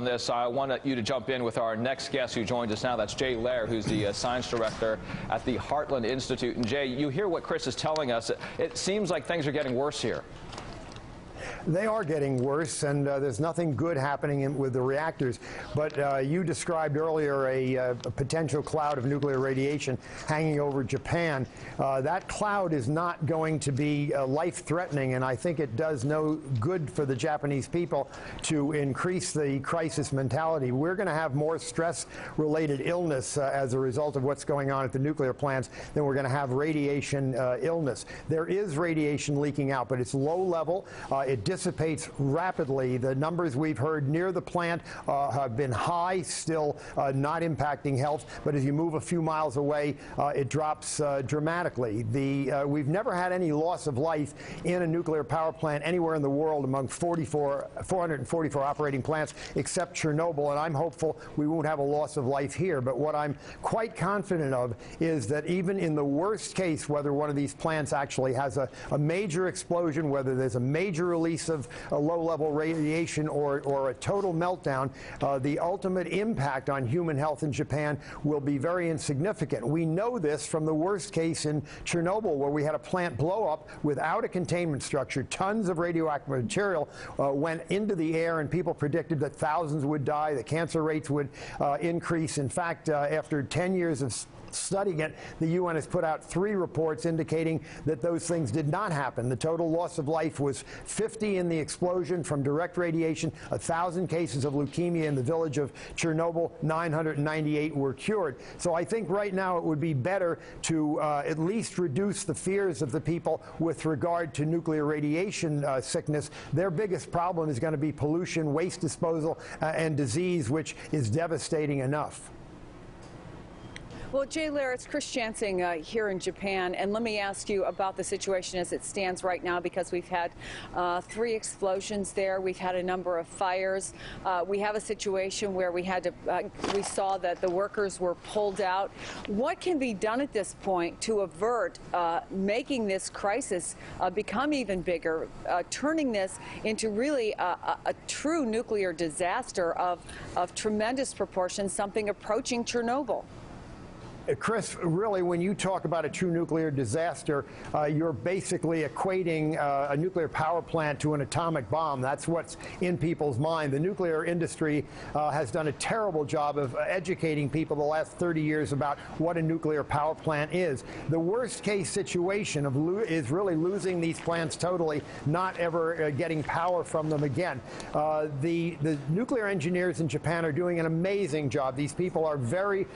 on this. I want you to jump in with our next guest who joins us now. That's Jay Lehr, who's the science director at the Heartland Institute. And Jay, you hear what Chris is telling us. It seems like things are getting worse here. They are getting worse, and there's nothing good happening with the reactors. But you described earlier a potential cloud of nuclear radiation hanging over Japan. That cloud is not going to be life-threatening, and I think it does no good for the Japanese people to increase the crisis mentality. We're going to have more stress-related illness as a result of what's going on at the nuclear plants than we're going to have radiation illness. There is radiation leaking out, but it's low level. It dissipates rapidly. The numbers we've heard near the plant have been high, still not impacting health, but as you move a few miles away, it drops dramatically. We've never had any loss of life in a nuclear power plant anywhere in the world among 444 operating plants except Chernobyl, and I'm hopeful we won't have a loss of life here. But what I'm quite confident of is that even in the worst case, whether one of these plants actually has a major explosion, whether there's a major release of a low-level radiation or a total meltdown, the ultimate impact on human health in Japan will be very insignificant. We know this from the worst case in Chernobyl, where we had a plant blow up without a containment structure. Tons of radioactive material went into the air, and people predicted that thousands would die, the cancer rates would increase. In fact, after 10 years of studying it, the UN has put out 3 reports indicating that those things did not happen. The total loss of life was 50 in the explosion from direct radiation, 1,000 cases of leukemia in the village of Chernobyl, 998 were cured. So I think right now it would be better to at least reduce the fears of the people with regard to nuclear radiation sickness. Their biggest problem is going to be pollution, waste disposal, and disease, which is devastating enough. Well, Jay Lehr, it's Chris Jansing here in Japan, and let me ask you about the situation as it stands right now, because we've had 3 explosions there. We've had a number of fires. We have a situation where we saw that the workers were pulled out. What can be done at this point to avert making this crisis become even bigger, turning this into really a true nuclear disaster of tremendous proportions, something approaching Chernobyl? Chris, really, when you talk about a true nuclear disaster, you're basically equating a nuclear power plant to an atomic bomb. That's what's in people's mind. The nuclear industry has done a terrible job of educating people the last 30 years about what a nuclear power plant is. The worst case situation is really losing these plants totally, not ever getting power from them again. The nuclear engineers in Japan are doing an amazing job. These people are very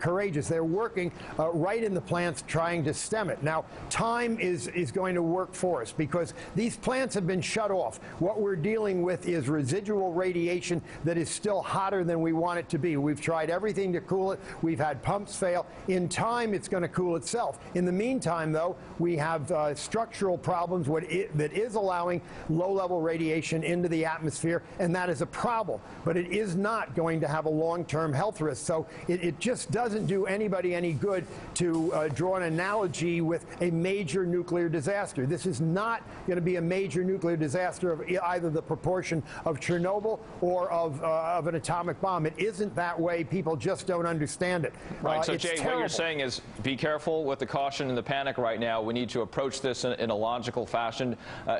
courageous. They're working right in the plants trying to stem it. Now, time is going to work for us because these plants have been shut off. What we're dealing with is residual radiation that is still hotter than we want it to be. We've tried everything to cool it. We've had pumps fail. In time, it's going to cool itself. In the meantime, though, we have structural problems that is allowing low-level radiation into the atmosphere, and that is a problem. But it is not going to have a long-term health risk. So it just doesn't do anybody any good to draw an analogy with a major nuclear disaster. This is not going to be a major nuclear disaster of either the proportion of Chernobyl or of an atomic bomb. It isn't that way. People just don't understand it. Right. So, Jay, what you're saying is be careful with the caution and the panic right now. We need to approach this in a logical fashion.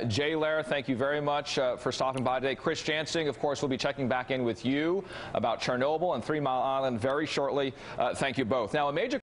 Jay Lehr, thank you very much for stopping by today. Chris Jansing, of course, will be checking back in with you about Chernobyl and 3 Mile Island very shortly. Thank you both. Now, a major